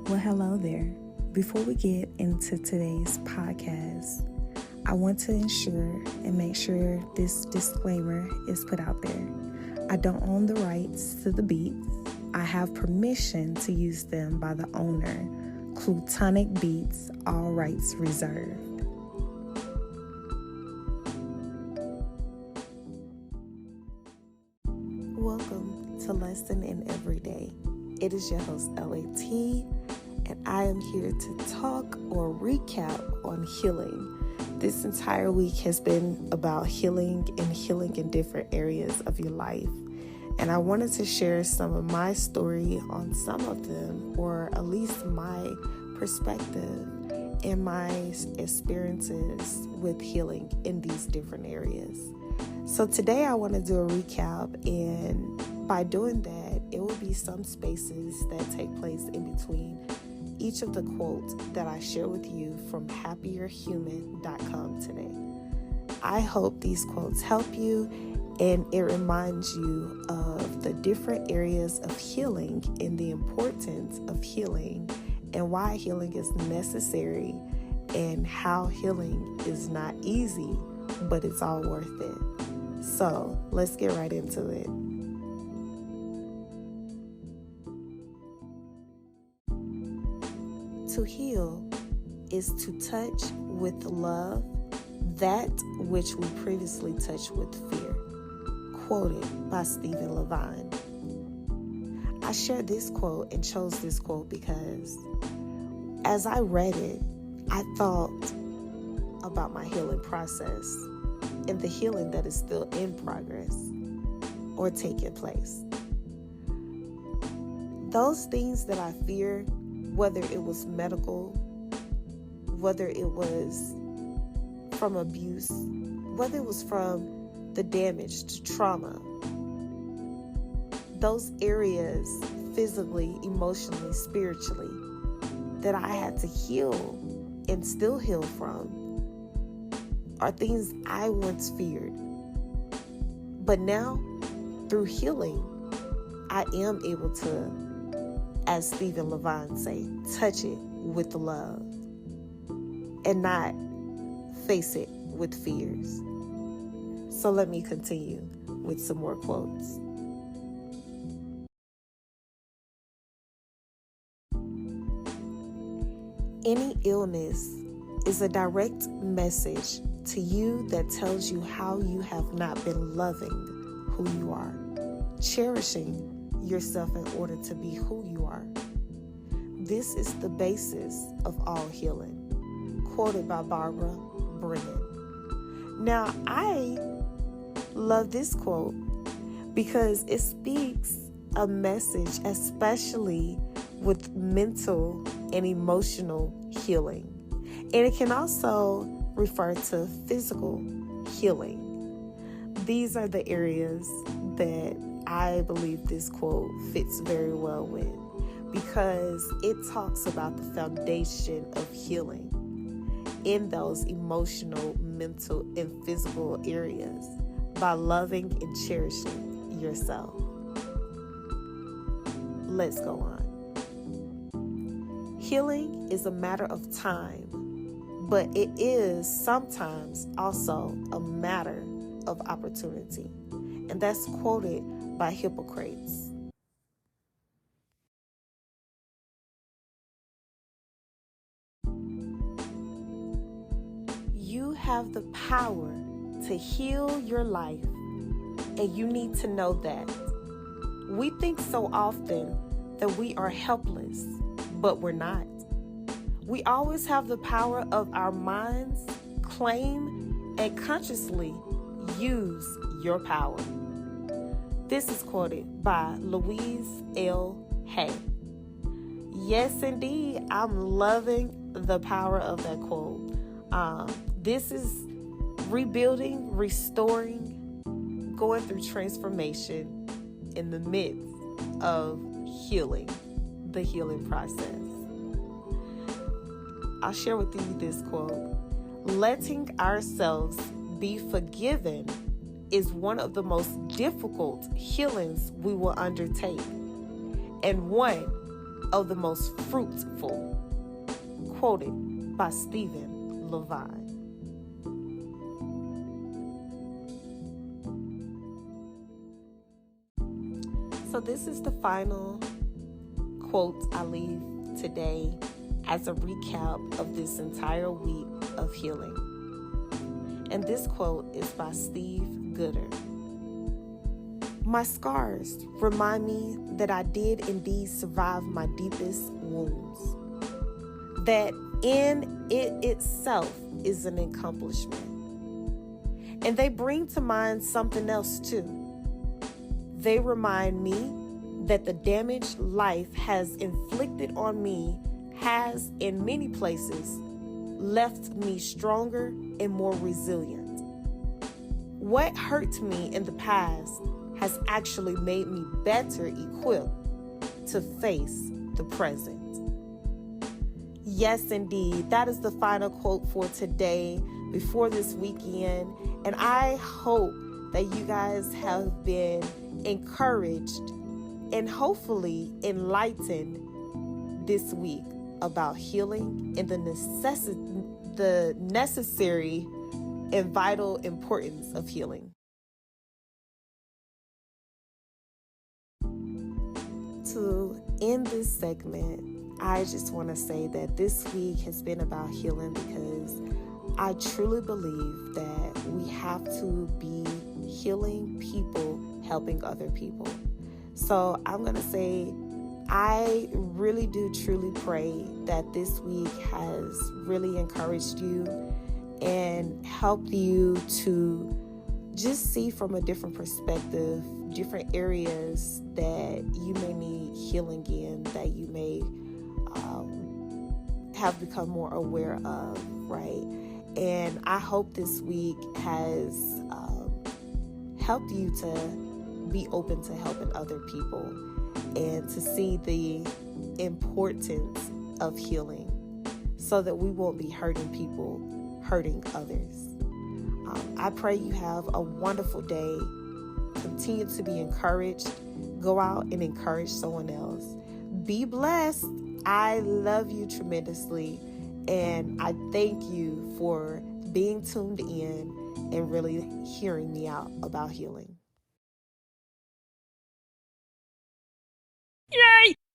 Well, hello there. Before we get into today's podcast, I want to ensure and make sure this disclaimer is put out there. I don't own the rights to the beats. I have permission to use them by the owner, Clutonic Beats, all rights reserved. Welcome to Lesson in Everyday. It is your host, LAT, and I am here to talk or recap on healing. This entire week has been about healing in different areas of your life. And I wanted to share some of my story on some of them, or at least my perspective and my experiences with healing in these different areas. So today I want to do a recap, and by doing that, it will be some spaces that take place in between each of the quotes that I share with you from happierhuman.com today. I hope these quotes help you and it reminds you of the different areas of healing and the importance of healing and why healing is necessary and how healing is not easy, but it's all worth it. So let's get right into it. To heal is to touch with love that which we previously touched with fear. Quoted by Stephen Levine. I shared this quote and chose this quote because as I read it, I thought about my healing process and the healing that is still in progress or taking place. Those things that I feared, whether it was medical, whether it was from abuse, whether it was from the damage to trauma, those areas physically, emotionally, spiritually that I had to heal and still heal from are things I once feared. But now, through healing, I am able to, as Stephen Levine say, touch it with love and not face it with fears. So let me continue with some more quotes. Any illness is a direct message to you that tells you how you have not been loving who you are, cherishing yourself in order to be who you are. This is the basis of all healing. Quoted by Barbara Brennan. Now, I love this quote because it speaks a message, especially with mental and emotional healing. And it can also refer to physical healing. These are the areas that I believe this quote fits very well with because it talks about the foundation of healing in those emotional, mental, and physical areas by loving and cherishing yourself. Let's go on. Healing is a matter of time, but it is sometimes also a matter of opportunity. And that's quoted by Hippocrates. You have the power to heal your life, and you need to know that. We think so often that we are helpless, but we're not. We always have the power of our minds, claim, and consciously use your power. This is quoted by Louise L. Hay. Yes, indeed, I'm loving the power of that quote. This is rebuilding, restoring, going through transformation in the midst of healing, the healing process. I'll share with you this quote. Letting ourselves be forgiven is one of the most difficult healings we will undertake, and one of the most fruitful. Quoted by Stephen Levine. So this is the final quote I leave today as a recap of this entire week of healing. And this quote is by Steve Gooder. My scars remind me that I did indeed survive my deepest wounds. That in it itself is an accomplishment. And they bring to mind something else too. They remind me that the damage life has inflicted on me has, in many places, left me stronger and more resilient. What hurt me in the past has actually made me better equipped to face the present. Yes, indeed, that is the final quote for today before this weekend. And I hope that you guys have been encouraged and hopefully enlightened this week about healing and the necessary and vital importance of healing. To end this segment, I just want to say that this week has been about healing because I truly believe that we have to be healing people, helping other people. So I'm going to say I really do truly pray that this week has really encouraged you and helped you to just see from a different perspective, different areas that you may need healing in, that you may have become more aware of, right? And I hope this week has helped you to be open to helping other people and to see the importance of healing so that we won't be hurting people, hurting others. I pray you have a wonderful day. Continue to be encouraged. Go out and encourage someone else. Be blessed. I love you tremendously, and I thank you for being tuned in and really hearing me out about healing.